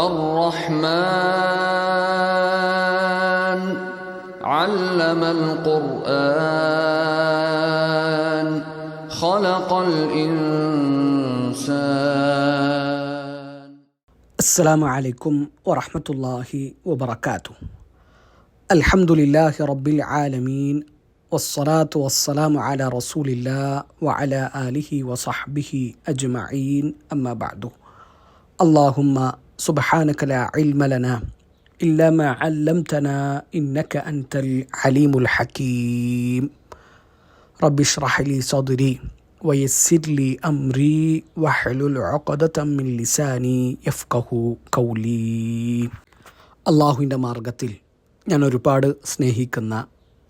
الرحمن علم القرآن خلق الإنسان. السلام عليكم ورحمة الله وبركاته. الحمد لله رب العالمين والصلاة والسلام على رسول الله وعلى آله وصحبه أجمعين أما بعد. اللهم سبحانك لا علم لنا إلا ما علمتنا إنك أنت العليم الحكيم. رب اشرح لي صدري ويسر لي أمري واحلل عقدة من لساني يفقه قولي. അള്ളാഹുവിൻ്റെ മാർഗത്തിൽ ഞാൻ ഒരുപാട് സ്നേഹിക്കുന്ന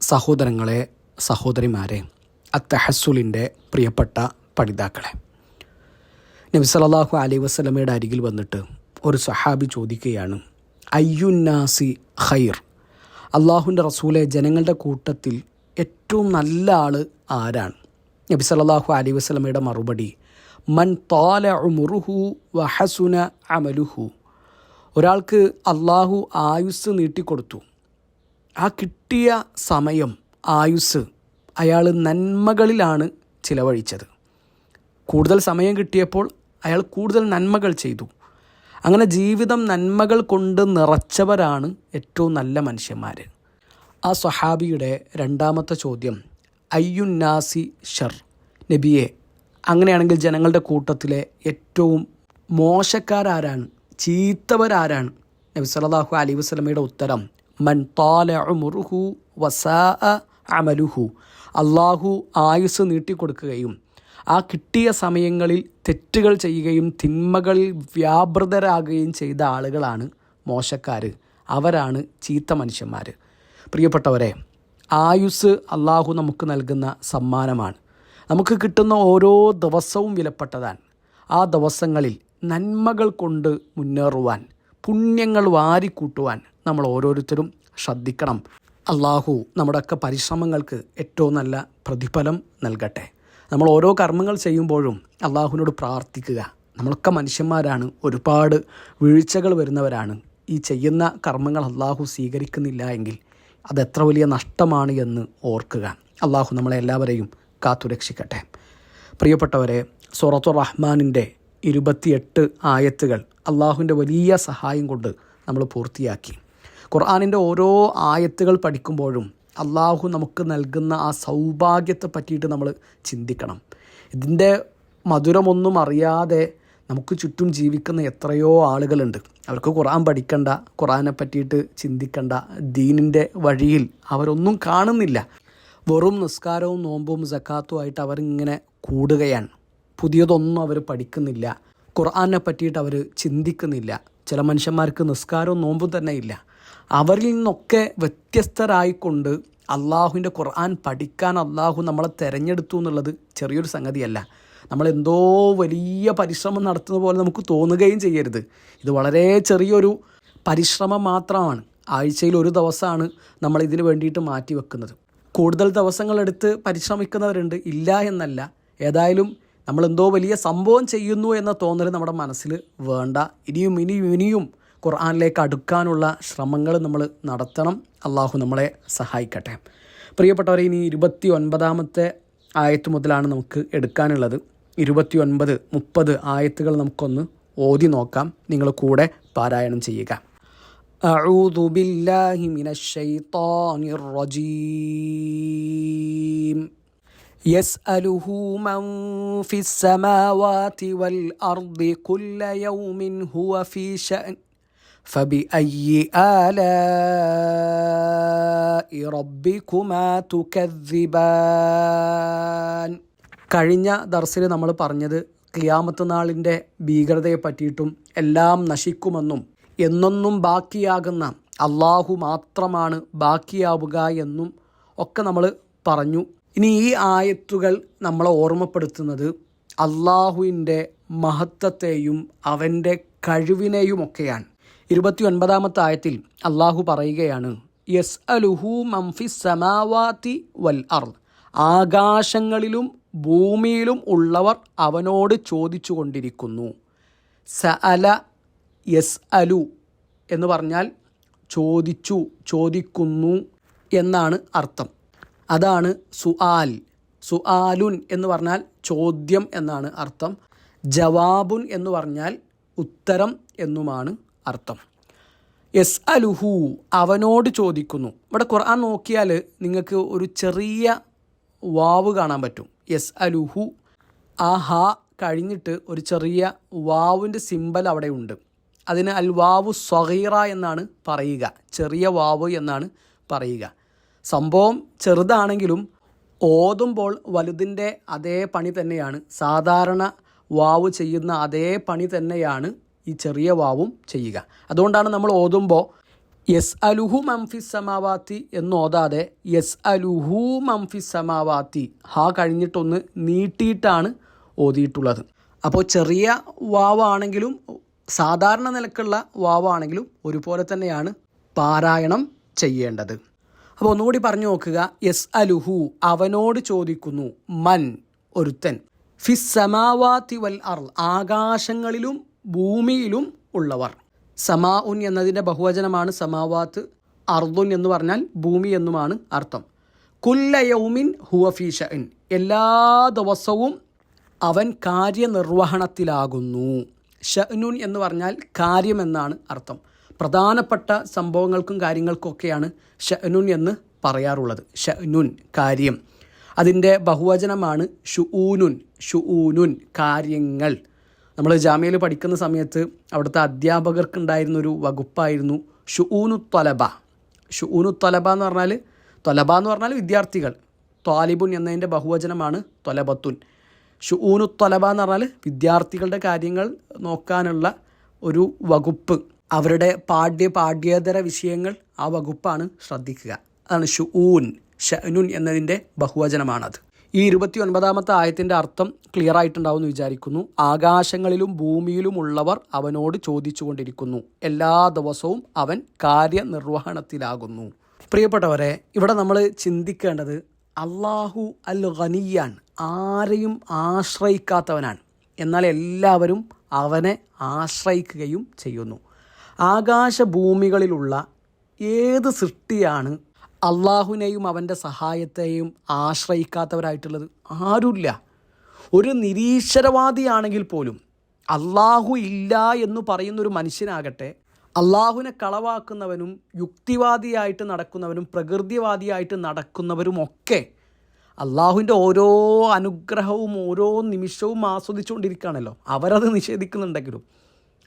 സഹോദരങ്ങളെ, സഹോദരിമാരെ, അത്തഹസ്സുലിൻ്റെ പ്രിയപ്പെട്ട പഠിതാക്കളെ, നബി സല്ലല്ലാഹു അലൈഹി വസല്ലമയുടെ അരികിൽ വന്നിട്ട് ഒരു സഹാബി ചോദിക്കുകയാണ്, അയ്യുന്നാസി ഖൈർ, അള്ളാഹുവിൻ്റെ റസൂലെ, ജനങ്ങളുടെ കൂട്ടത്തിൽ ഏറ്റവും നല്ല ആൾ ആരാണ്? നബി സല്ലല്ലാഹു അലൈഹി വസല്ലമയുടെ മറുപടി, മൻ താല ഉമുറുഹു വഹസുന അമലുഹു. ഒരാൾക്ക് അള്ളാഹു ആയുസ് നീട്ടിക്കൊടുത്തു, ആ കിട്ടിയ സമയം, ആയുസ് അയാൾ നന്മകളിലാണ് ചിലവഴിച്ചത്. കൂടുതൽ സമയം കിട്ടിയപ്പോൾ അയാൾ കൂടുതൽ നന്മകൾ ചെയ്തു. അങ്ങനെ ജീവിതം നന്മകൾ കൊണ്ട് നിറച്ചവരാണ് ഏറ്റവും നല്ല മനുഷ്യന്മാർ. ആ സ്വഹാബിയുടെ രണ്ടാമത്തെ ചോദ്യം, അയ്യുന്നാസി ഷർ, നബിയെ, അങ്ങനെയാണെങ്കിൽ ജനങ്ങളുടെ കൂട്ടത്തിലെ ഏറ്റവും മോശക്കാരാരാണ്, ചീത്തവരാരാണ്? നബി സല്ലല്ലാഹു അലൈഹി വസല്ലമയുടെ ഉത്തരം, മൻ താല ഉമുറുഹു വസാഅ അമലുഹു. അള്ളാഹു ആയുസ് നീട്ടിക്കൊടുക്കുകയും ആ കിട്ടിയ സമയങ്ങളിൽ തെറ്റുകൾ ചെയ്യുകയും തിന്മകളിൽ വ്യാപൃതരാകുകയും ചെയ്ത ആളുകളാണ് മോശക്കാർ, അവരാണ് ചീത്ത മനുഷ്യന്മാർ. പ്രിയപ്പെട്ടവരെ, ആയുസ് അള്ളാഹു നമുക്ക് നൽകുന്ന സമ്മാനമാണ്. നമുക്ക് കിട്ടുന്ന ഓരോ ദിവസവും വിലപ്പെട്ടതാണ്. ആ ദിവസങ്ങളിൽ നന്മകൾ കൊണ്ട് മുന്നേറുവാൻ, പുണ്യങ്ങൾ വാരിക്കൂട്ടുവാൻ നമ്മൾ ഓരോരുത്തരും ശ്രദ്ധിക്കണം. അള്ളാഹു നമ്മുടെയൊക്കെ പരിശ്രമങ്ങൾക്ക് ഏറ്റവും നല്ല പ്രതിഫലം നൽകട്ടെ. നമ്മൾ ഓരോ കർമ്മങ്ങൾ ചെയ്യുമ്പോഴും അള്ളാഹുവിനോട് പ്രാർത്ഥിക്കുക. നമ്മളൊക്കെ മനുഷ്യന്മാരാണ്, ഒരുപാട് വീഴ്ചകൾ വരുന്നവരാണ്. ഈ ചെയ്യുന്ന കർമ്മങ്ങൾ അള്ളാഹു സ്വീകരിക്കുന്നില്ല എങ്കിൽ അതെത്ര വലിയ നഷ്ടമാണ് എന്ന് ഓർക്കുക. അള്ളാഹു നമ്മളെ എല്ലാവരെയും കാത്തുരക്ഷിക്കട്ടെ. പ്രിയപ്പെട്ടവരെ, സൂറത്തുർ റഹ്മാനിൻ്റെ 28 ആയത്തുകൾ അള്ളാഹുവിൻ്റെ വലിയ സഹായം കൊണ്ട് നമ്മൾ പൂർത്തിയാക്കി. ഖുർആനിൻ്റെ ഓരോ ആയത്തുകൾ പഠിക്കുമ്പോഴും അള്ളാഹു നമുക്ക് നൽകുന്ന ആ സൗഭാഗ്യത്തെ പറ്റിയിട്ട് നമ്മൾ ചിന്തിക്കണം. ഇതിൻ്റെ മധുരമൊന്നും അറിയാതെ നമുക്ക് ചുറ്റും ജീവിക്കുന്ന എത്രയോ ആളുകളുണ്ട്. അവർക്ക് ഖുർആൻ പഠിക്കണ്ട, ഖുർആനെ പറ്റിയിട്ട് ചിന്തിക്കണ്ട, ദീനിൻ്റെ വഴിയിൽ അവരൊന്നും കാണുന്നില്ല. വെറും നിസ്കാരവും നോമ്പും സക്കാത്തുമായിട്ട് അവരിങ്ങനെ കൂടുകയാണ്. പുതിയതൊന്നും അവർ പഠിക്കുന്നില്ല, ഖുർആനെ പറ്റിയിട്ട് അവർ ചിന്തിക്കുന്നില്ല. ചില മനുഷ്യന്മാർക്ക് നിസ്കാരവും നോമ്പും തന്നെ ഇല്ല. അവരിൽ നിന്നൊക്കെ വ്യത്യസ്തരായിക്കൊണ്ട് അള്ളാഹുവിൻ്റെ ഖുർആൻ പഠിക്കാൻ അള്ളാഹു നമ്മളെ തിരഞ്ഞെടുത്തു എന്നുള്ളത് ചെറിയൊരു സംഗതിയല്ല. നമ്മളെന്തോ വലിയ പരിശ്രമം നടത്തുന്ന പോലെ നമുക്ക് തോന്നുകയും ചെയ്യരുത്. ഇത് വളരെ ചെറിയൊരു പരിശ്രമം മാത്രമാണ്. ആഴ്ചയിൽ ഒരു ദിവസമാണ് നമ്മൾ ഇതിന് വേണ്ടിയിട്ട് മാറ്റി വെക്കുന്നത്. കൂടുതൽ ദിവസങ്ങളെടുത്ത് പരിശ്രമിക്കുന്നവരുണ്ട്, ഇല്ല എന്നല്ല. ഏതായാലും നമ്മളെന്തോ വലിയ സംഭവം ചെയ്യുന്നു എന്ന തോന്നൽ നമ്മുടെ മനസ്സിൽ വേണ്ട. ഇനിയും ഖുർആനിലേക്ക് അടുക്കാനുള്ള ശ്രമങ്ങൾ നമ്മൾ നടത്തണം. അള്ളാഹു നമ്മളെ സഹായിക്കട്ടെ. പ്രിയപ്പെട്ടവരെ, ഇനി 29 ആയത്ത് മുതലാണ് നമുക്ക് എടുക്കാനുള്ളത്. 29, 30 ആയത്തുകൾ നമുക്കൊന്ന് ഓതി നോക്കാം. നിങ്ങൾ കൂടെ പാരായണം ചെയ്യുക. അഊദു ബില്ലാഹി മിനശ് ശൈത്വാനിർ റജീം. യസ്അലുഹു മൻ ഫിസ് സമാവാതി വൽ അർദി കുല്ല യൗമിൻ ഹുവ ഫീ ശഅൻ فبأي آلاء ربكما تكذبان. കഴിഞ്ഞ ദർസിൽ നമ്മൾ പറഞ്ഞത് ഖിയാമത്ത് നാളിൻ്റെ ഭീകരതയെ പറ്റിയിട്ടും എല്ലാം നശിക്കുമെന്നും എന്നൊന്നും ബാക്കിയാകുന്ന അള്ളാഹു മാത്രമാണ് ബാക്കിയാവുക എന്നും ഒക്കെ നമ്മൾ പറഞ്ഞു. ഇനി ഈ ആയത്തുകൾ നമ്മളെ ഓർമ്മപ്പെടുത്തുന്നത് അള്ളാഹുവിൻ്റെ മഹത്വത്തെയും അവൻ്റെ കഴിവിനെയുമൊക്കെയാണ്. 29 ആയത്തിൽ അള്ളാഹു പറയുകയാണ്, യസ്അലുഹു മൻ ഫിസ് സമാവാതി വൽ അർദ്. ആകാശങ്ങളിലും ഭൂമിയിലും ഉള്ളവർ അവനോട് ചോദിച്ചു കൊണ്ടിരിക്കുന്നു. സഅല യസ് അലു എന്ന് പറഞ്ഞാൽ ചോദിച്ചു, ചോദിക്കുന്നു എന്നാണ് അർത്ഥം. അതാണ് സുആൽ. സുആലുൻ എന്ന് പറഞ്ഞാൽ ചോദ്യം എന്നാണ് അർത്ഥം. ജവാബുൻ എന്ന് പറഞ്ഞാൽ ഉത്തരം എന്നുമാണ് അർത്ഥം. യസ് അലുഹു അവനോട് ചോദിക്കുന്നു. ഇവിടെ ഖുർആൻ നോക്കിയാൽ നിങ്ങൾക്ക് ഒരു ചെറിയ വാവ് കാണാൻ പറ്റും. യസ് അലുഹു, ആ ഹ കഴിഞ്ഞിട്ട് ഒരു ചെറിയ വാവിൻ്റെ സിമ്പൽ അവിടെ ഉണ്ട്. അതിന് അൽ വാവു സ്വഗീറ എന്നാണ് പറയുക, ചെറിയ വാവ് എന്നാണ് പറയുക. സംഭവം ചെറുതാണെങ്കിലും ഓതുമ്പോൾ വലുതിൻ്റെ അതേ പണി തന്നെയാണ്, സാധാരണ വാവ് ചെയ്യുന്ന അതേ പണി തന്നെയാണ് ഈ ചെറിയ വാവും ചെയ്യുക. അതുകൊണ്ടാണ് നമ്മൾ ഓതുമ്പോൾ യസ് അലുഹു മംഫിസ് സമാവാത്തി എന്ന് ഓതാതെ യസ് അലുഹു മംഫിസ് സമാവാത്തി ഹാ കഴിഞ്ഞിട്ടൊന്ന് നീട്ടിയിട്ടാണ് ഓതിയിട്ടുള്ളത്. അപ്പോൾ ചെറിയ വാവാണെങ്കിലും സാധാരണ നിലക്കുള്ള വാവാണെങ്കിലും ഒരുപോലെ തന്നെയാണ് പാരായണം ചെയ്യേണ്ടത്. അപ്പോൾ ഒന്നുകൂടി പറഞ്ഞു നോക്കുക. യസ് അലുഹു അവനോട് ചോദിക്കുന്നു, മൻ ഒരുത്തൻ, ഫിസ് സമാവാത്തി വൽ അർള് ആകാശങ്ങളിലും ഭൂമിയിലും ഉള്ളവർ. സമാ ഉൻ എന്നതിൻ്റെ ബഹുവചനമാണ് സമാവാത്ത്, അർദുൻ എന്ന് പറഞ്ഞാൽ ഭൂമി എന്നുമാണ് അർത്ഥം. കുല്ല യൗമിൻ ഹുവ ഫീ ഷഅൻ എല്ലാ ദിവസവും അവൻ കാര്യനിർവഹണത്തിലാകുന്നു. ഷഅ്നുൻ എന്ന് പറഞ്ഞാൽ കാര്യമെന്നാണ് അർത്ഥം. പ്രധാനപ്പെട്ട സംഭവങ്ങൾക്കും കാര്യങ്ങൾക്കൊക്കെയാണ് ഷഅ്നുൻ എന്ന് പറയാറുള്ളത്. ഷഅ്നുൻ കാര്യം. അതിൻ്റെ ബഹുവചനമാണ് ഷുഊനുൻ. ഷുഊനുൻ കാര്യങ്ങൾ. നമ്മൾ ജാമ്യയിൽ പഠിക്കുന്ന സമയത്ത് അവിടുത്തെ അധ്യാപകർക്കുണ്ടായിരുന്നൊരു വകുപ്പായിരുന്നു ഷുഊനു ത്വലബ. ഷുഊനു ത്വലബ എന്ന് പറഞ്ഞാൽ, ത്വലബ എന്ന് പറഞ്ഞാൽ വിദ്യാർത്ഥികൾ, ത്വാലിബുൻ എന്നതിൻ്റെ ബഹുവചനമാണ് ത്വലബത്തുൻ. ഷുഊനു ത്വലബ എന്ന് പറഞ്ഞാൽ വിദ്യാർത്ഥികളുടെ കാര്യങ്ങൾ നോക്കാനുള്ള ഒരു വകുപ്പ്. അവരുടെ പാഠ്യേതര വിഷയങ്ങൾ ആ വകുപ്പാണ് ശ്രദ്ധിക്കുക. അതാണ് ഷുഊൻ. ഷഅ്നുൻ എന്നതിൻ്റെ ബഹുവചനമാണത്. ഈ 29-ാമത്തെ ആയത്തിൻ്റെ അർത്ഥം ക്ലിയർ ആയിട്ടുണ്ടാവും എന്ന് വിചാരിക്കുന്നു. ആകാശങ്ങളിലും ഭൂമിയിലും ഉള്ളവർ അവനോട് ചോദിച്ചു കൊണ്ടിരിക്കുന്നു, എല്ലാ ദിവസവും അവൻ കാര്യനിർവഹണത്തിലാകുന്നു. പ്രിയപ്പെട്ടവരെ, ഇവിടെ നമ്മൾ ചിന്തിക്കേണ്ടത് അല്ലാഹു അൽ ഗനിയാൻ, ആരെയും ആശ്രയിക്കാത്തവനാണ്. എന്നാൽ എല്ലാവരും അവനെ ആശ്രയിക്കുകയും ചെയ്യുന്നു. ആകാശഭൂമികളിലുള്ള ഏത് സൃഷ്ടിയാണ് അള്ളാഹുവിനെയും അവൻ്റെ സഹായത്തെയും ആശ്രയിക്കാത്തവരായിട്ടുള്ളത്? ആരുമില്ല. ഒരു നിരീശ്വരവാദിയാണെങ്കിൽ പോലും അള്ളാഹു ഇല്ല എന്ന് പറയുന്നൊരു മനുഷ്യനാകട്ടെ, അള്ളാഹുവിനെ കളവാക്കുന്നവനും യുക്തിവാദിയായിട്ട് നടക്കുന്നവനും പ്രകൃതിവാദിയായിട്ട് നടക്കുന്നവരുമൊക്കെ അള്ളാഹുവിൻ്റെ ഓരോ അനുഗ്രഹവും ഓരോ നിമിഷവും ആസ്വദിച്ചുകൊണ്ടിരിക്കുകയാണല്ലോ. അവരത് നിഷേധിക്കുന്നുണ്ടെങ്കിലും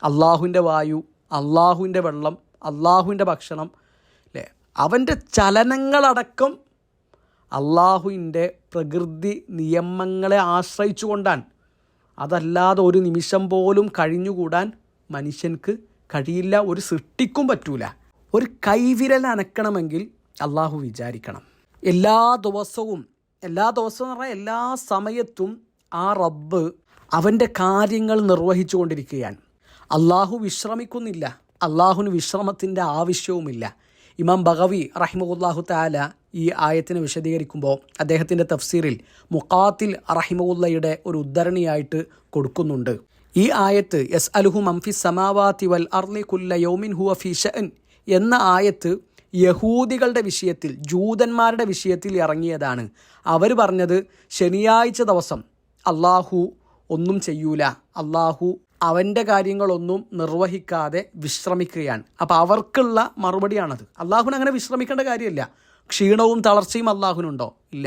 അള്ളാഹുവിൻ്റെ വായു, അള്ളാഹുവിൻ്റെ വെള്ളം, അള്ളാഹുവിൻ്റെ ഭക്ഷണം, അല്ലേ, അവൻ്റെ ചലനങ്ങളടക്കം അള്ളാഹുവിൻ്റെ പ്രകൃതി നിയമങ്ങളെ ആശ്രയിച്ചുകൊണ്ടാണ്. അതല്ലാതെ ഒരു നിമിഷം പോലും കഴിഞ്ഞുകൂടാൻ മനുഷ്യർക്ക് കഴിയില്ല, ഒരു സൃഷ്ടിക്കും പറ്റൂല. ഒരു കൈവിരൽ അനക്കണമെങ്കിൽ അള്ളാഹു വിചാരിക്കണം. എല്ലാ ദിവസവും എന്ന് പറഞ്ഞാൽ എല്ലാ സമയത്തും ആ റബ്ബ് അവൻ്റെ കാര്യങ്ങൾ നിർവഹിച്ചു കൊണ്ടിരിക്കുകയാണ്. അള്ളാഹു വിശ്രമിക്കുന്നില്ല, അള്ളാഹുവിന് വിശ്രമത്തിൻ്റെ ആവശ്യവുമില്ല. ഇമാം ബഗവി റഹിമഹുല്ലാഹു തആല ഈ ആയത്തിനെ വിശദീകരിക്കുമ്പോൾ അദ്ദേഹത്തിൻ്റെ തഫ്സീറിൽ മുഖാത്തിൽ റഹിമഹുല്ലയുടെ ഒരു ഉദ്ധരണിയായിട്ട് കൊടുക്കുന്നുണ്ട്. ഈ ആയത്ത് യസ് അലുഹു മംഫിസ് സമാവാതി വൽ അർളി കുല്ല യൗമിൻ ഹുവ ഫീ ഷഅൻ എന്ന ആയത്ത് യഹൂദികളുടെ വിഷയത്തിൽ, ജൂതന്മാരുടെ വിഷയത്തിൽ ഇറങ്ങിയതാണ്. അവർ പറഞ്ഞത് ശനിയാഴ്ച ദിവസം അള്ളാഹു ഒന്നും ചെയ്യൂല, അള്ളാഹു അവൻ്റെ കാര്യങ്ങളൊന്നും നിർവഹിക്കാതെ വിശ്രമിക്കുകയാണ്. അപ്പോൾ അവർക്കുള്ള മറുപടിയാണത്. അള്ളാഹുവിന് അങ്ങനെ വിശ്രമിക്കേണ്ട കാര്യമില്ല. ക്ഷീണവും തളർച്ചയും അള്ളാഹുവിനുണ്ടോ? ഇല്ല.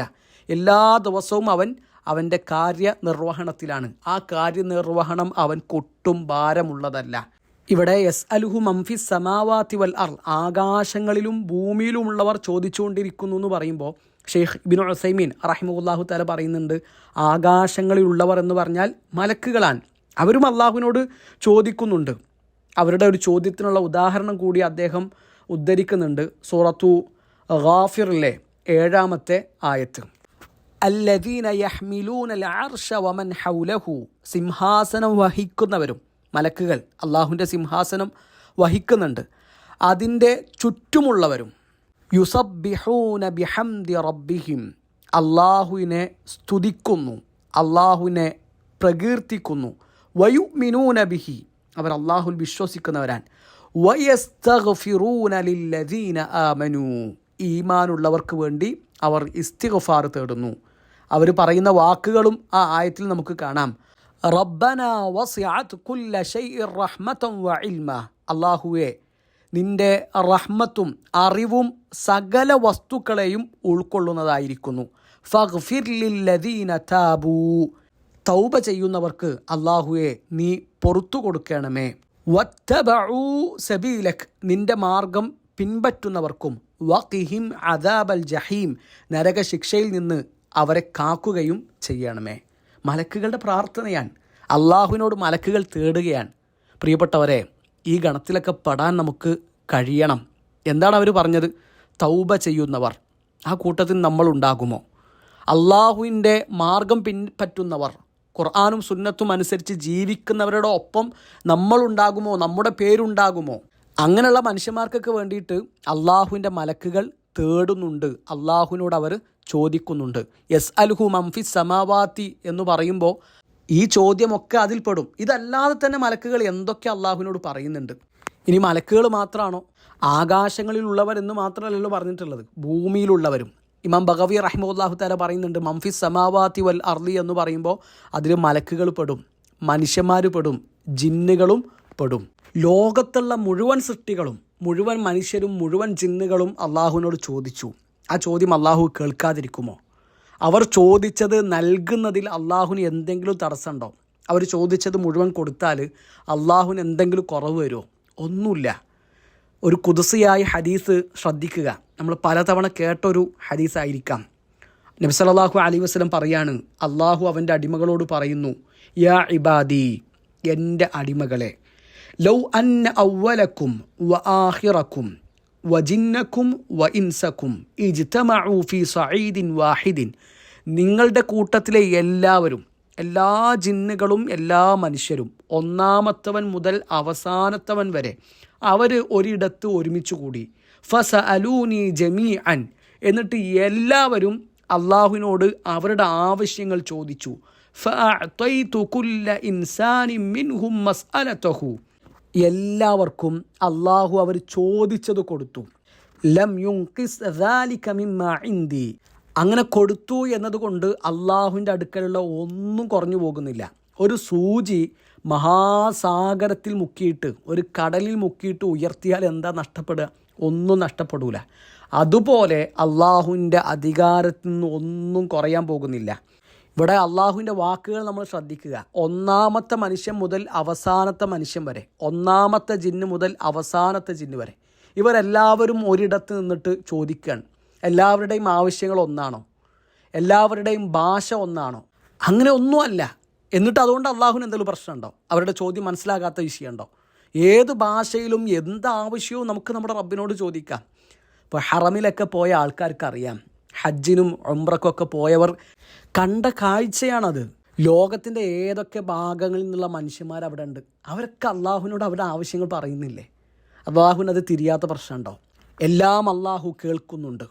എല്ലാ ദിവസവും അവൻ്റെ കാര്യനിർവഹണത്തിലാണ്. ആ കാര്യനിർവഹണം അവൻക്കൊട്ടും ഭാരമുള്ളതല്ല. ഇവിടെ യസ് അലുഹു മംഫിസ് സമാവാതി വൽ അർള് ആകാശങ്ങളിലും ഭൂമിയിലുമുള്ളവർ ചോദിച്ചുകൊണ്ടിരിക്കുന്നു എന്ന് പറയുമ്പോൾ ഷെയ്ഖ് ഇബ്നു ഉസൈമീൻ റഹിമഹുല്ലാഹു തആല പറയുന്നുണ്ട്, ആകാശങ്ങളിലുള്ളവർ എന്ന് പറഞ്ഞാൽ മലക്കുകളാണ്. അവരും അള്ളാഹുവിനോട് ചോദിക്കുന്നുണ്ട്. അവരുടെ ഒരു ചോദ്യത്തിനുള്ള ഉദാഹരണം കൂടി അദ്ദേഹം ഉദ്ധരിക്കുന്നുണ്ട്. സൂറത്തു ഗാഫിറിലെ 7-ാമത്തെ ആയത്ത്, അല്ലദീന യഹ്മിലൂനൽ അർശ വമൻ ഹൗലഹു, സിംഹാസനം വഹിക്കുന്നവരും, മലക്കുകൾ അള്ളാഹുവിൻ്റെ സിംഹാസനം വഹിക്കുന്നുണ്ട്, അതിൻ്റെ ചുറ്റുമുള്ളവരും, യുസബ്ബിഹൂന ബിഹംദി റബ്ബിഹിം, അള്ളാഹുവിനെ സ്തുതിക്കുന്നു, അള്ളാഹുവിനെ പ്രകീർത്തിക്കുന്നു, വയുമിനൂന ബിഹി, അവർ അള്ളാഹുൽ വിശ്വസിക്കുന്നവരാണ്. വയസ്തഗ്ഫിറൂന ലില്ലദീന ആമനൂ, ഈമാനുള്ളവർക്ക് വേണ്ടി അവർ ഇസ്തിഗ്ഫാർ തേടുന്നു. അവർ പറയുന്ന വാക്കുകളും ആ ആയത്തിൽ നമുക്ക് കാണാം. റബ്ബന വസിഅത് കുല്ല ശൈഇൻ റഹ്മതൻ വ ഇൽമ, അല്ലാഹുവേ നിന്റെ റഹ്മത്തും അറിവും സകല വസ്തുക്കളെയും ഉൾക്കൊള്ളുന്നതായിരിക്കുന്നു. ഫഗ്ഫിർ ലില്ലദീന താബൂ, തൗബ ചെയ്യുന്നവർക്ക് അല്ലാഹുവേ നീ പൊറുത്തു കൊടുക്കണമേ. വത്തബഉ സബീലക്, നിന്റെ മാർഗം പിൻപറ്റുന്നവർക്കും വഖിഹിം അദാബൽ ജഹീം, നരകശിക്ഷയിൽ നിന്ന് അവരെ കാക്കുകയും ചെയ്യണമേ. മലക്കുകളുടെ പ്രാർത്ഥനയാണ്. അള്ളാഹുവിനോട് മലക്കുകൾ തേടുകയാണ്. പ്രിയപ്പെട്ടവരെ, ഈ ഗണത്തിലൊക്കെ പെടാൻ നമുക്ക് കഴിയണം. എന്താണ് അവർ പറഞ്ഞത്? തൗബ ചെയ്യുന്നവർ. ആ കൂട്ടത്തിൽ നമ്മളുണ്ടാകുമോ? അള്ളാഹുവിൻ്റെ മാർഗം പിൻപറ്റുന്നവർ, ഖുർആനും സുന്നത്തും അനുസരിച്ച് ജീവിക്കുന്നവരുടെ ഒപ്പം നമ്മളുണ്ടാകുമോ? നമ്മുടെ പേരുണ്ടാകുമോ? അങ്ങനെയുള്ള മനുഷ്യന്മാർക്കൊക്കെ വേണ്ടിയിട്ട് അള്ളാഹുവിൻ്റെ മലക്കുകൾ തേടുന്നുണ്ട്. അള്ളാഹുവിനോട് അവർ ചോദിക്കുന്നുണ്ട്. യസ്അലുഹു മൻ ഫിസ് സമാവാതി എന്ന് പറയുമ്പോൾ ഈ ചോദ്യമൊക്കെ അതിൽപ്പെടും. ഇതല്ലാതെ തന്നെ മലക്കുകൾ എന്തൊക്കെ അള്ളാഹുവിനോട് പറയുന്നുണ്ട്. ഇനി മലക്കുകൾ മാത്രമാണോ? ആകാശങ്ങളിലുള്ളവർ എന്ന് മാത്രമല്ലല്ലോ പറഞ്ഞിട്ടുള്ളത്, ഭൂമിയിലുള്ളവരും. ഇമാം ബഗവി റഹിമഹുല്ലാഹു തആല പറയുന്നുണ്ട്, മൻ ഫിസ് സമാവാതി വൽ അർളി എന്ന് പറയുമ്പോൾ അതിൽ മലക്കുകൾ പെടും, മനുഷ്യന്മാർ പെടും, ജിന്നുകളും പെടും. ലോകത്തുള്ള മുഴുവൻ സൃഷ്ടികളും, മുഴുവൻ മനുഷ്യരും, മുഴുവൻ ജിന്നുകളും അള്ളാഹുവിനോട് ചോദിച്ചു. ആ ചോദ്യം അള്ളാഹു കേൾക്കാതിരിക്കുമോ? അവർ ചോദിച്ചത് നൽകുന്നതിൽ അള്ളാഹുവിന് എന്തെങ്കിലും തടസ്സമുണ്ടോ? അവർ ചോദിച്ചത് മുഴുവൻ കൊടുത്താൽ അള്ളാഹുവിന് എന്തെങ്കിലും കുറവ് വരുമോ? ഒന്നുമില്ല. ഒരു ഖുദ്സിയായ ഹദീസ് ശ്രദ്ധിക്കുക. നമ്മൾ പലതവണ കേട്ടൊരു ഹദീസായിരിക്കാം. നബി സല്ലല്ലാഹു അലൈഹി വസല്ലം പറയാണ്, അള്ളാഹു അവൻ്റെ അടിമകളോട് പറയുന്നു, യാ ഇബാദി, എൻ്റെ അടിമകളെ, ലൗ അന്ന അവ്വലക്കും വ ആഖിറക്കും വ ജിന്നക്കും വ ഇൻസക്കും ഇജ്തമഉ ഫീ സഈദിൻ വാഹിദിൻ, നിങ്ങളുടെ കൂട്ടത്തിലെ എല്ലാവരും, എല്ലാ ജിന്നുകളും എല്ലാ മനുഷ്യരും, ഒന്നാമത്തവൻ മുതൽ അവസാനത്തവൻ വരെ, അവർ ഒരിടത്ത് ഒരുമിച്ച് കൂടി, ഫസഅലൂനി ജമീഅൻ, എന്നിട്ട് എല്ലാവരും അള്ളാഹുവിനോട് അവരുടെ ആവശ്യങ്ങൾ ചോദിച്ചു. ഫഅഅതൈതു കുല്ല ഇൻസാനിൻ മിൻഹും മസ്അലതഹു, എല്ലാവർക്കും അള്ളാഹു അവർ ചോദിച്ചത് കൊടുത്തു. ലം യുൻഖിസ് ദാലിക മിമ്മാ ഇൻദി, അങ്ങനെ കൊടുത്തു എന്നതുകൊണ്ട് അള്ളാഹുവിൻ്റെ അടുക്കലുള്ള ഒന്നും കുറഞ്ഞു പോകുന്നില്ല. ഒരു സൂചി മഹാസാഗരത്തിൽ മുക്കിയിട്ട്, ഒരു കടലിൽ മുക്കിയിട്ട് ഉയർത്തിയാൽ എന്താ നഷ്ടപ്പെടുക? ഒന്നും നഷ്ടപ്പെടൂല. അതുപോലെ അള്ളാഹുവിൻ്റെ അധികാരത്തിൽ നിന്ന് ഒന്നും കുറയാൻ പോകുന്നില്ല. ഇവിടെ അള്ളാഹുവിൻ്റെ വാക്കുകൾ നമ്മൾ ശ്രദ്ധിക്കുക. ഒന്നാമത്തെ മനുഷ്യൻ മുതൽ അവസാനത്തെ മനുഷ്യൻ വരെ, ഒന്നാമത്തെ ജിന്ന് മുതൽ അവസാനത്തെ ജിന്ന് വരെ, ഇവരെല്ലാവരും ഒരിടത്ത് നിന്നിട്ട് ചോദിക്കുകയാണ്. എല്ലാവരുടെയും ആവശ്യങ്ങൾ ഒന്നാണോ? എല്ലാവരുടെയും ഭാഷ ഒന്നാണോ? അങ്ങനെ ഒന്നുമല്ല. എന്നിട്ട് അതുകൊണ്ട് അള്ളാഹുവിന് എന്തെങ്കിലും പ്രശ്നമുണ്ടോ? അവരുടെ ചോദ്യം മനസ്സിലാകാത്ത വിഷയമുണ്ടോ? ഏത് ഭാഷയിലും എന്താവശ്യവും നമുക്ക് നമ്മുടെ റബ്ബിനോട് ചോദിക്കാം. ഇപ്പോൾ ഹറമിലൊക്കെ പോയ ആൾക്കാർക്കറിയാം, ഹജ്ജിനും ഉംറക്കൊക്കെ പോയവർ കണ്ട കാഴ്ചയാണത്. ലോകത്തിൻ്റെ ഏതൊക്കെ ഭാഗങ്ങളിൽ നിന്നുള്ള മനുഷ്യന്മാർ അവിടെ ഉണ്ട്. അവരൊക്കെ അള്ളാഹുവിനോട് അവരുടെ ആവശ്യങ്ങൾ പറയുന്നില്ലേ? അള്ളാഹുവിനത് തിരിയാത്ത പ്രശ്നമുണ്ടോ? എല്ലാം അള്ളാഹു കേൾക്കുന്നുണ്ട്.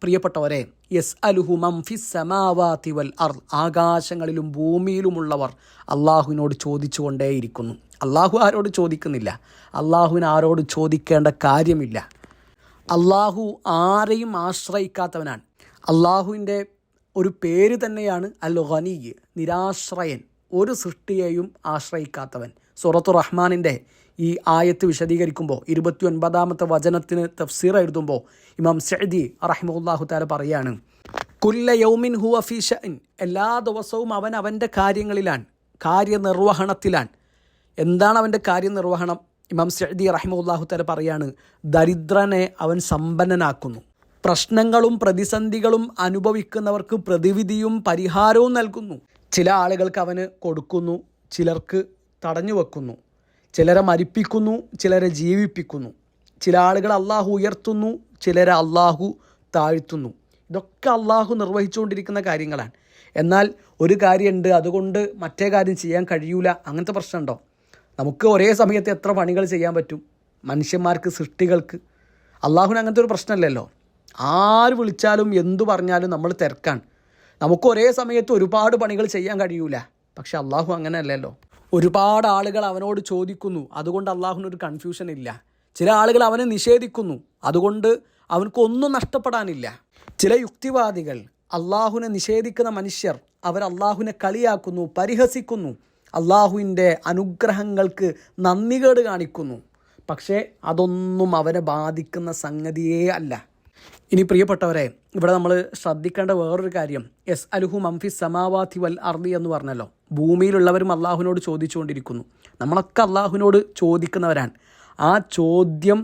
പ്രിയപ്പെട്ടവരെ, യസ്അലുഹു മൻ ഫിസ് സമാവാതി വൽ അർദ്, ആകാശങ്ങളിലും ഭൂമിയിലുമുള്ളവർ അള്ളാഹുവിനോട് ചോദിച്ചു കൊണ്ടേയിരിക്കുന്നു. അള്ളാഹു ആരോട് ചോദിക്കുന്നില്ല. അള്ളാഹുവിന് ആരോട് ചോദിക്കേണ്ട കാര്യമില്ല. അള്ളാഹു ആരെയും ആശ്രയിക്കാത്തവനാണ്. അള്ളാഹുവിൻ്റെ ഒരു പേര് തന്നെയാണ് അൽ ഗനി, നിരാശ്രയൻ, ഒരു സൃഷ്ടിയെയും ആശ്രയിക്കാത്തവൻ. സൂറത്തു റഹ്മാനിൻ്റെ ഈ ആയത്ത് വിശദീകരിക്കുമ്പോൾ 29-ാമത്തെ വചനത്തിന് തഫ്സീർ എഴുതുമ്പോൾ ഇമാം സഅദി റഹിമഹുല്ലാഹു തആല പറയാണ്, കുല്ല യൗമിൻ ഹുവ ഫീ ഷഅൻ, എല്ലാ ദിവസവും അവൻ അവൻ്റെ കാര്യങ്ങളിലാണ്, കാര്യനിർവഹണത്തിലാണ്. എന്താണ് അവൻ്റെ കാര്യനിർവഹണം? ഇമാം സഅദി റഹിമഹുല്ലാഹു തആല പറയാണ്, ദരിദ്രനെ അവൻ സമ്പന്നനാക്കുന്നു, പ്രശ്നങ്ങളും പ്രതിസന്ധികളും അനുഭവിക്കുന്നവർക്ക് പ്രതിവിധിയും പരിഹാരവും നൽകുന്നു. ചില ആളുകൾക്ക് അവന് കൊടുക്കുന്നു, ചിലർക്ക് തടഞ്ഞു വെക്കുന്നു, ചിലരെ മരിപ്പിക്കുന്നു, ചിലരെ ജീവിപ്പിക്കുന്നു. ചില ആളുകൾ അള്ളാഹു ഉയർത്തുന്നു, ചിലരെ അള്ളാഹു താഴ്ത്തുന്നു. ഇതൊക്കെ അള്ളാഹു നിർവഹിച്ചുകൊണ്ടിരിക്കുന്ന കാര്യങ്ങളാണ്. എന്നാൽ ഒരു കാര്യമുണ്ട്, അതുകൊണ്ട് മറ്റേ കാര്യം ചെയ്യാൻ കഴിയൂല, അങ്ങനത്തെ പ്രശ്നമുണ്ടോ? നമുക്ക് ഒരേ സമയത്ത് എത്ര പണികൾ ചെയ്യാൻ പറ്റും മനുഷ്യന്മാർക്ക്, സൃഷ്ടികൾക്ക്? അള്ളാഹുവിന് അങ്ങനത്തെ ഒരു പ്രശ്നമല്ലല്ലോ. ആര് വിളിച്ചാലും എന്തു പറഞ്ഞാലും നമ്മൾ തിരക്കാണ്. നമുക്ക് ഒരേ സമയത്ത് ഒരുപാട് പണികൾ ചെയ്യാൻ കഴിയൂല. പക്ഷെ അള്ളാഹു അങ്ങനെയല്ലല്ലോ. ഒരുപാട് ആളുകൾ അവനോട് ചോദിക്കുന്നു, അതുകൊണ്ട് അള്ളാഹുവിനൊരു കൺഫ്യൂഷൻ ഇല്ല. ചില ആളുകൾ അവനെ നിഷേധിക്കുന്നു, അതുകൊണ്ട് അവനക്കൊന്നും നഷ്ടപ്പെടാനില്ല. ചില യുക്തിവാദികൾ, അള്ളാഹുവിനെ നിഷേധിക്കുന്ന മനുഷ്യർ, അവർ അള്ളാഹുവിനെ കളിയാക്കുന്നു, പരിഹസിക്കുന്നു, അള്ളാഹുവിൻ്റെ അനുഗ്രഹങ്ങൾക്ക് നന്ദികേട് കാണിക്കുന്നു. പക്ഷേ അതൊന്നും അവരെ ബാധിക്കുന്ന സംഗതിയേ അല്ല. ഇനി പ്രിയപ്പെട്ടവരെ, ഇവിടെ നമ്മൾ ശ്രദ്ധിക്കേണ്ട വേറൊരു കാര്യം, എസ് അലുഹു മംഫിസ് സമാവാതി വൽ അർദി എന്ന് പറഞ്ഞല്ലോ. ഭൂമിയിലുള്ളവരും അള്ളാഹുവിനോട് ചോദിച്ചുകൊണ്ടിരിക്കുന്നു. നമ്മളൊക്കെ അള്ളാഹുവിനോട് ചോദിക്കുന്നവരാണ്. ആ ചോദ്യം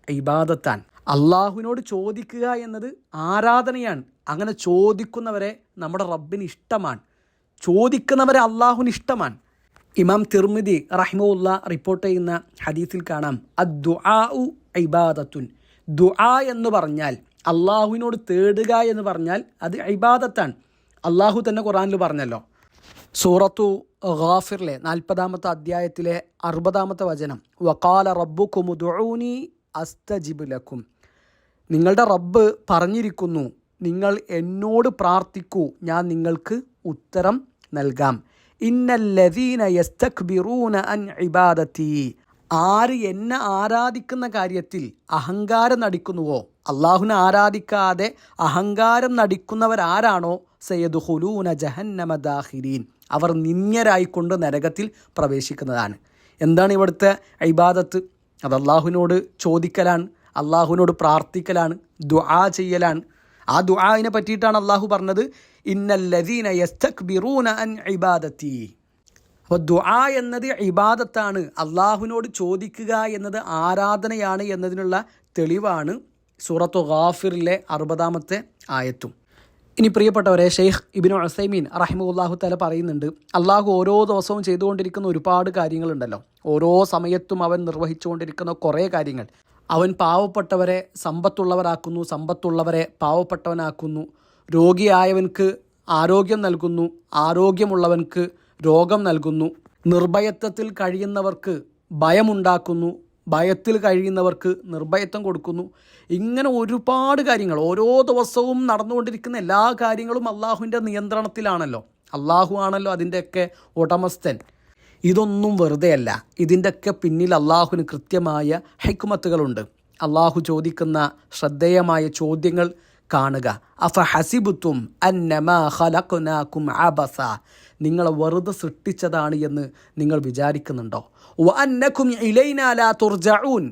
ഇബാദത്താണ്. അള്ളാഹുവിനോട് ചോദിക്കുക എന്നത് ആരാധനയാണ്. അങ്ങനെ ചോദിക്കുന്നവരെ നമ്മുടെ റബ്ബിന് ഇഷ്ടമാണ്, ചോദിക്കുന്നവരെ അള്ളാഹുവിന് ഇഷ്ടമാണ്. ഇമാം തിർമിദി റഹിമഹുല്ല റിപ്പോർട്ട് ചെയ്യുന്ന ഹദീസിൽ കാണാം, അദ്ദുആഉ ഇബാദത്തുൻ. ദുആ എന്ന് പറഞ്ഞാൽ, അള്ളാഹുവിനോട് തേടുക എന്ന് പറഞ്ഞാൽ അത് ഇബാദത്താണ്. അള്ളാഹു തന്നെ ഖുർആനിൽ പറഞ്ഞല്ലോ, സൂറത്തു ഗാഫിറിലെ 40-ാമത്തെ അധ്യായത്തിലെ 60-ാമത്തെ വചനം, വഖാല റബ്ബുക്കും ഉദ്ഉനി അസ്തജിബ് ലക്കും. നിങ്ങളുടെ റബ്ബ് പറഞ്ഞിരിക്കുന്നു, നിങ്ങൾ എന്നോട് പ്രാർത്ഥിക്കൂ, ഞാൻ നിങ്ങൾക്ക് ഉത്തരം നൽകാം. ഇന്നല്ലദീന യസ്തക്ബിറൂന അൻ ഇബാദത്തി. ആര് എന്നെ ആരാധിക്കുന്ന കാര്യത്തിൽ അഹങ്കാരം നടിക്കുന്നുവോ, അള്ളാഹുവിനെ ആരാധിക്കാതെ അഹങ്കാരം നടിക്കുന്നവരാരാണോ, സയദ്ഖുലൂന ജഹന്നമ ദാഖിരീൻ, അവർ നിന്ദ്യരായിക്കൊണ്ട് നരകത്തിൽ പ്രവേശിക്കുന്നതാണ്. എന്താണ് ഇവിടുത്തെ ഇബാദത്ത്? അത് അള്ളാഹുവിനോട് ചോദിക്കലാണ്, അള്ളാഹുവിനോട് പ്രാർത്ഥിക്കലാണ്, ദുആ ചെയ്യലാണ്. ആ ദുആഇനെ പറ്റിയിട്ടാണ് അള്ളാഹു പറഞ്ഞത്, ഇന്നല്ലദീന യസ്തക്ബിറൂന അൻ ഇബാദത്തി. അപ്പോൾ ദുആ എന്നത് ഇബാദത്താണ്, അള്ളാഹുവിനോട് ചോദിക്കുക എന്നത് ആരാധനയാണ് എന്നതിനുള്ള തെളിവാണ് സൂറത്തു ഗാഫിറിലെ 60-ാമത്തെ ആയത്തും. ഇനി പ്രിയപ്പെട്ടവരെ, ഷെയ്ഖ് ഇബ്നു ഉസൈമീൻ റഹിമഹുല്ലാഹു തആല പറയുന്നുണ്ട്, അള്ളാഹു ഓരോ ദിവസവും ചെയ്തുകൊണ്ടിരിക്കുന്ന ഒരുപാട് കാര്യങ്ങളുണ്ടല്ലോ, ഓരോ സമയത്തും അവൻ നിർവഹിച്ചുകൊണ്ടിരിക്കുന്ന കുറേ കാര്യങ്ങൾ. അവൻ പാവപ്പെട്ടവരെ സമ്പത്തുള്ളവരാക്കുന്നു, സമ്പത്തുള്ളവരെ പാവപ്പെട്ടവനാക്കുന്നു, രോഗിയായവൻക്ക് ആരോഗ്യം നൽകുന്നു, ആരോഗ്യമുള്ളവൻക്ക് രോഗം നൽകുന്നു, നിർഭയത്വത്തിൽ കഴിയുന്നവർക്ക് ഭയമുണ്ടാക്കുന്നു, ഭയത്തിൽ കഴിയുന്നവർക്ക് നിർഭയത്വം കൊടുക്കുന്നു. ഇങ്ങനെ ഒരുപാട് കാര്യങ്ങൾ ഓരോ ദിവസവും നടന്നുകൊണ്ടിരിക്കുന്ന എല്ലാ കാര്യങ്ങളും അള്ളാഹുവിൻ്റെ നിയന്ത്രണത്തിലാണല്ലോ. അള്ളാഹു ആണല്ലോ അതിൻ്റെയൊക്കെ ഉടമസ്ഥൻ. ഇതൊന്നും വെറുതെയല്ല, ഇതിൻ്റെയൊക്കെ പിന്നിൽ അള്ളാഹുവിന് കൃത്യമായ ഹിക്മത്തുകളുണ്ട്. അള്ളാഹു ചോദിക്കുന്ന ശ്രദ്ധേയമായ ചോദ്യങ്ങൾ കാണുക. അഫ ഹസിബുത്തും അന്നമാ ഖലഖ്നാകും അബസ. നിങ്ങളെ വെറുതെ സൃഷ്ടിച്ചതാണ് എന്ന് നിങ്ങൾ വിചാരിക്കുന്നുണ്ടോ? വ അന്നകും ഇലൈനാ ലാ തുർജഊൻ.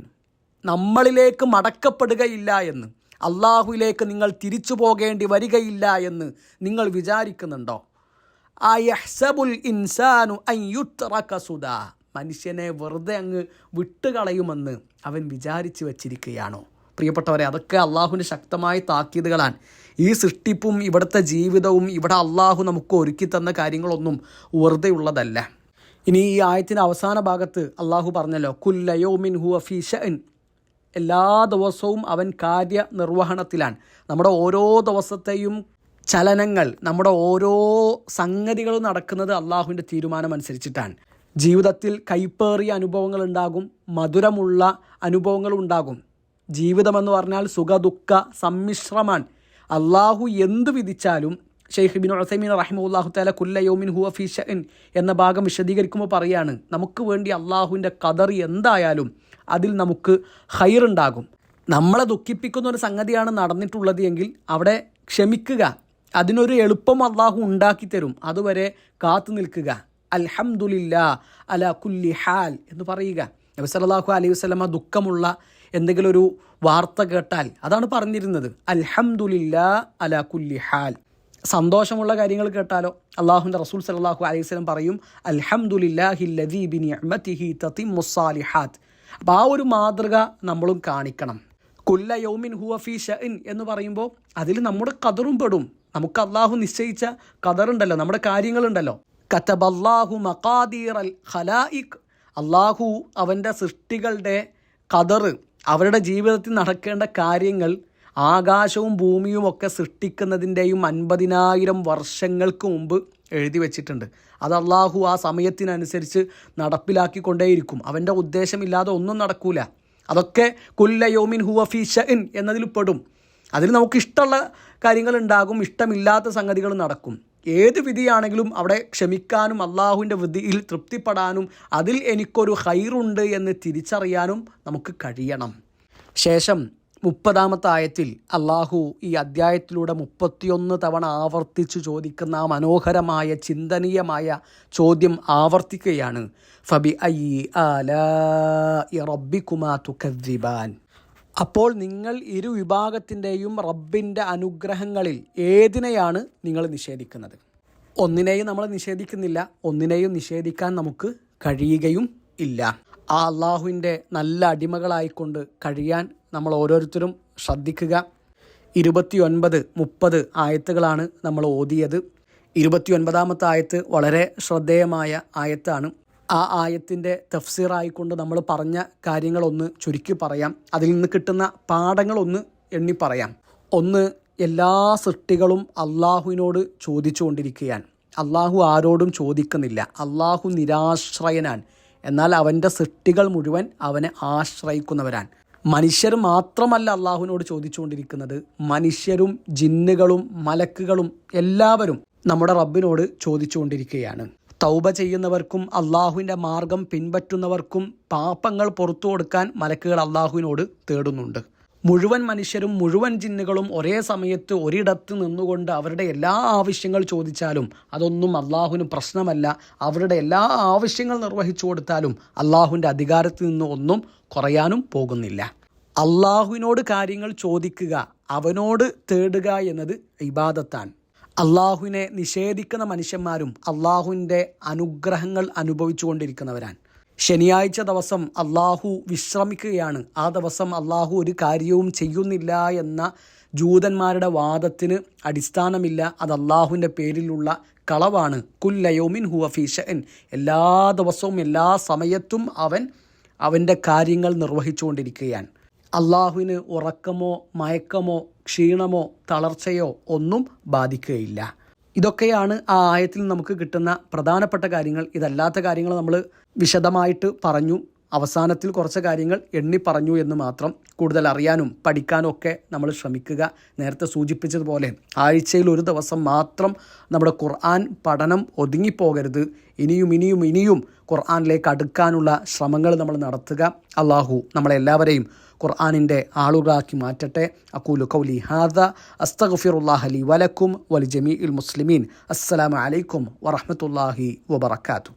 നമ്മളിലേക്ക് മടക്കപ്പെടുകയില്ല എന്ന്, അള്ളാഹുവിലേക്ക് നിങ്ങൾ തിരിച്ചു പോകേണ്ടി വരികയില്ല എന്ന് നിങ്ങൾ വിചാരിക്കുന്നുണ്ടോ? അയഹ്സബുൽ ഇൻസാനു അൻ യുത്രക സുദാ. മനുഷ്യനെ വെറുതെ അങ്ങ് വിട്ടുകളയുമെന്ന് അവൻ വിചാരിച്ചു വച്ചിരിക്കുകയാണോ? പ്രിയപ്പെട്ടവരെ, അതൊക്കെ അള്ളാഹുവിൻ്റെ ശക്തമായ താക്കീതുകളാണ്. ഈ സൃഷ്ടിപ്പും ഇവിടുത്തെ ജീവിതവും ഇവിടെ അള്ളാഹു നമുക്ക് ഒരുക്കി തന്ന കാര്യങ്ങളൊന്നും വെറുതെ ഉള്ളതല്ല. ഇനി ഈ ആയത്തിൻ്റെ അവസാന ഭാഗത്ത് അള്ളാഹു പറഞ്ഞല്ലോ, കുല്ല യൗമിൻ ഹുവ ഫീ ഷഅൻ. എല്ലാ ദിവസവും അവൻ കാര്യനിർവഹണത്തിലാണ്. നമ്മുടെ ഓരോ ദിവസത്തെയും ചലനങ്ങൾ, നമ്മുടെ ഓരോ സംഗതികളും നടക്കുന്നത് അള്ളാഹുവിൻ്റെ തീരുമാനമനുസരിച്ചിട്ടാണ്. ജീവിതത്തിൽ കൈപ്പേറിയ അനുഭവങ്ങളുണ്ടാകും, മധുരമുള്ള അനുഭവങ്ങളുണ്ടാകും. ജീവിതമെന്ന് പറഞ്ഞാൽ സുഖദുഃഖ സമ്മിശ്രമാണ്. അള്ളാഹു എന്ത് വിധിച്ചാലും, ഷെയ്ഖ് ഇബ്നു ഉസൈമീൻ റഹിമഹുല്ലാഹു തആല കുല്ല യൗമിൻ ഹുവ ഫീ ഷഅൻ എന്ന ഭാഗം വിശദീകരിക്കുമ്പോൾ പറയാണ്, നമുക്ക് വേണ്ടി അള്ളാഹുവിൻ്റെ ഖദർ എന്തായാലും അതിൽ നമുക്ക് ഖൈറുണ്ടാകും. നമ്മളെ ദുഃഖിപ്പിക്കുന്ന ഒരു സംഗതിയാണ് നടന്നിട്ടുള്ളത് എങ്കിൽ അവിടെ ക്ഷമിക്കുക, അതിനൊരു എളുപ്പം അള്ളാഹു ഉണ്ടാക്കി തരും. അതുവരെ കാത്തു നിൽക്കുക. അൽഹംദുലില്ലാ അലാ കുല്ലി ഹാൽ എന്ന് പറയുക. നബി സല്ലല്ലാഹു അലൈഹി വസല്ലമ ദുഃഖമുള്ള എന്തെങ്കിലും ഒരു വാർത്ത കേട്ടാൽ അതാണ് പറഞ്ഞിരുന്നത്, അൽഹംദുലില്ലാ അലാ കുല്ലി ഹാൽ. സന്തോഷമുള്ള കാര്യങ്ങൾ കേട്ടാലോ അള്ളാഹുവിൻ്റെ റസൂൽ സല്ലല്ലാഹു അലൈഹി വസല്ലം പറയും, അൽഹംദുലില്ലാഹില്ലദീ ബിനിഅ്മതിഹി തതിമ്മുസ്സാലിഹാത്ത്. അപ്പോൾ ആ ഒരു മാതൃക നമ്മളും കാണിക്കണം. കുല്ല യൗമിൻ ഹുവ ഫീ ഷഅൻ എന്ന് പറയുമ്പോൾ അതിൽ നമ്മുടെ ഖദറും പെടും. നമുക്ക് അള്ളാഹു നിശ്ചയിച്ച ഖദറുണ്ടല്ലോ, നമ്മുടെ കാര്യങ്ങളുണ്ടല്ലോ. കതബല്ലാഹു മഖാദീറൽ ഖലായിഖ്. അള്ളാഹു അവൻ്റെ സൃഷ്ടികളുടെ ഖദർ, അവരുടെ ജീവിതത്തിൽ നടക്കേണ്ട കാര്യങ്ങൾ ആകാശവും ഭൂമിയും ഒക്കെ സൃഷ്ടിക്കുന്നതിൻ്റെയും 50,000 വർഷങ്ങൾക്ക് മുമ്പ് എഴുതി വച്ചിട്ടുണ്ട്. അത് അള്ളാഹു ആ സമയത്തിനനുസരിച്ച് നടപ്പിലാക്കിക്കൊണ്ടേയിരിക്കും. അവൻ്റെ ഉദ്ദേശമില്ലാതെ ഒന്നും നടക്കൂല. അതൊക്കെ കുല്ല യൗമിൻ ഹുവ ഫീ ഷഅൻ എന്നതിൽ പെടും. അതിൽ നമുക്ക് ഇഷ്ടമുള്ള കാര്യങ്ങളുണ്ടാകും, ഇഷ്ടമില്ലാത്ത സംഗതികൾ നടക്കും. ഏത് വിധിയാണെങ്കിലും അവിടെ ക്ഷമിക്കാനും അള്ളാഹുവിൻ്റെ വിധിയിൽ തൃപ്തിപ്പെടാനും അതിൽ എനിക്കൊരു ഖൈറുണ്ട് എന്ന് തിരിച്ചറിയാനും നമുക്ക് കഴിയണം. ശേഷം 30-ാമത്തെ ആയത്തിൽ അള്ളാഹു ഈ അദ്ധ്യായത്തിലൂടെ 31 തവണ ആവർത്തിച്ചു ചോദിക്കുന്ന ആ മനോഹരമായ ചിന്തനീയമായ ചോദ്യം ആവർത്തിക്കുകയാണ്. ഫബി അയ്യി ആലാഇ റബ്ബികുമാ തുകദ്ദിബാൻ. അപ്പോൾ നിങ്ങൾ ഇരു വിഭാഗത്തിൻ്റെയും റബ്ബിൻ്റെ അനുഗ്രഹങ്ങളിൽ ഏതിനെയാണ് നിങ്ങൾ നിഷേധിക്കുന്നത്? ഒന്നിനെയും നമ്മൾ നിഷേധിക്കുന്നില്ല, ഒന്നിനെയും നിഷേധിക്കാൻ നമുക്ക് കഴിയുകയും ഇല്ല. ആ അള്ളാഹുവിൻ്റെ നല്ല അടിമകളായിക്കൊണ്ട് കഴിയാൻ നമ്മൾ ഓരോരുത്തരും ശ്രദ്ധിക്കുക. 29, 30 ആയത്തുകളാണ് നമ്മൾ ഓതിയത്. 29-ാമത്തെ ആയത്ത് വളരെ ശ്രദ്ധേയമായ ആയത്താണ്. ആ ആയത്തിൻ്റെ തഫ്സീറായിക്കൊണ്ട് നമ്മൾ പറഞ്ഞ കാര്യങ്ങളൊന്ന് ചുരുക്കി പറയാം. അതിൽ നിന്ന് കിട്ടുന്ന പാഠങ്ങളൊന്ന് എണ്ണി പറയാം. ഒന്ന്, എല്ലാ സൃഷ്ടികളും അള്ളാഹുവിനോട് ചോദിച്ചുകൊണ്ടിരിക്കുകയാണ്. അള്ളാഹു ആരോടും ചോദിക്കുന്നില്ല. അള്ളാഹു നിരാശ്രയനാൻ. എന്നാൽ അവൻ്റെ സൃഷ്ടികൾ മുഴുവൻ അവനെ ആശ്രയിക്കുന്നവരാൻ. മനുഷ്യർ മാത്രമല്ല അള്ളാഹുവിനോട് ചോദിച്ചുകൊണ്ടിരിക്കുന്നത്, മനുഷ്യരും ജിന്നുകളും മലക്കുകളും എല്ലാവരും നമ്മുടെ റബ്ബിനോട് ചോദിച്ചുകൊണ്ടിരിക്കുകയാണ്. തൗബ ചെയ്യുന്നവർക്കും അള്ളാഹുവിൻ്റെ മാർഗം പിൻപറ്റുന്നവർക്കും പാപങ്ങൾ പുറത്തു കൊടുക്കാൻ മലക്കുകൾ അള്ളാഹുവിനോട് തേടുന്നുണ്ട്. മുഴുവൻ മനുഷ്യരും മുഴുവൻ ജിന്നുകളും ഒരേ സമയത്ത് ഒരിടത്ത് നിന്നുകൊണ്ട് അവരുടെ എല്ലാ ആവശ്യങ്ങൾ ചോദിച്ചാലും അതൊന്നും അള്ളാഹുവിന് പ്രശ്നമല്ല. അവരുടെ എല്ലാ ആവശ്യങ്ങൾ നിർവഹിച്ചു കൊടുത്താലും അള്ളാഹുവിൻ്റെ അധികാരത്തിൽ നിന്ന് ഒന്നും കുറയാനും പോകുന്നില്ല. അള്ളാഹുവിനോട് കാര്യങ്ങൾ ചോദിക്കുക, അവനോട് തേടുക എന്നത് ഇബാദത്താണ്. അള്ളാഹുവിനെ നിഷേധിക്കുന്ന മനുഷ്യന്മാരും അള്ളാഹുവിൻ്റെ അനുഗ്രഹങ്ങൾ അനുഭവിച്ചു കൊണ്ടിരിക്കുന്നവരാണ്. ശനിയാഴ്ച ദിവസം അള്ളാഹു വിശ്രമിക്കുകയാണ്, ആ ദിവസം അള്ളാഹു ഒരു കാര്യവും ചെയ്യുന്നില്ല എന്ന ജൂതന്മാരുടെ വാദത്തിന് അടിസ്ഥാനമില്ല. അത് അള്ളാഹുവിൻ്റെ പേരിലുള്ള കളവാണ്. കുല്ല യൗമിൻ ഹുവ ഫീ ശഅൻ. എല്ലാ ദിവസവും എല്ലാ സമയത്തും അവൻ്റെ കാര്യങ്ങൾ നിർവഹിച്ചുകൊണ്ടിരിക്കുകയാണ്. അള്ളാഹുവിന് ഉറക്കമോ മയക്കമോ ക്ഷീണമോ തളർച്ചയോ ഒന്നും ബാധിക്കുകയില്ല. ഇതൊക്കെയാണ് ആ ആയത്തിൽ നമുക്ക് കിട്ടുന്ന പ്രധാനപ്പെട്ട കാര്യങ്ങൾ. ഇതല്ലാത്ത കാര്യങ്ങൾ നമ്മൾ വിശദമായിട്ട് പറഞ്ഞു. അവസാനത്തിൽ കുറച്ച് കാര്യങ്ങൾ എണ്ണി പറഞ്ഞു എന്ന് മാത്രം. കൂടുതൽ അറിയാനും പഠിക്കാനും ഒക്കെ നമ്മൾ ശ്രമിക്കുക. നേരത്തെ സൂചിപ്പിച്ചതുപോലെ ആഴ്ചയിൽ ഒരു ദിവസം മാത്രം നമ്മുടെ ഖുർആൻ പഠനം ഒതുങ്ങിപ്പോകരുത്. ഇനിയും ഖുർആനിലേക്ക് അടുക്കാനുള്ള ശ്രമങ്ങൾ നമ്മൾ നടത്തുക. അള്ളാഹു നമ്മളെല്ലാവരെയും ഖുർആനിൻ്റെ ആളുകളാക്കി മാറ്റട്ടെ. അഖൂലു ഖൗലി ഹാദാ അസ്തഗ്ഫിറുല്ലാഹ ലി വലക്കും വലിജമീഇൽ മുസ്ലിമീൻ. അസ്സലാമു അലൈക്കും വറഹ്മത്തുള്ളാഹി വബറകാതുഹു.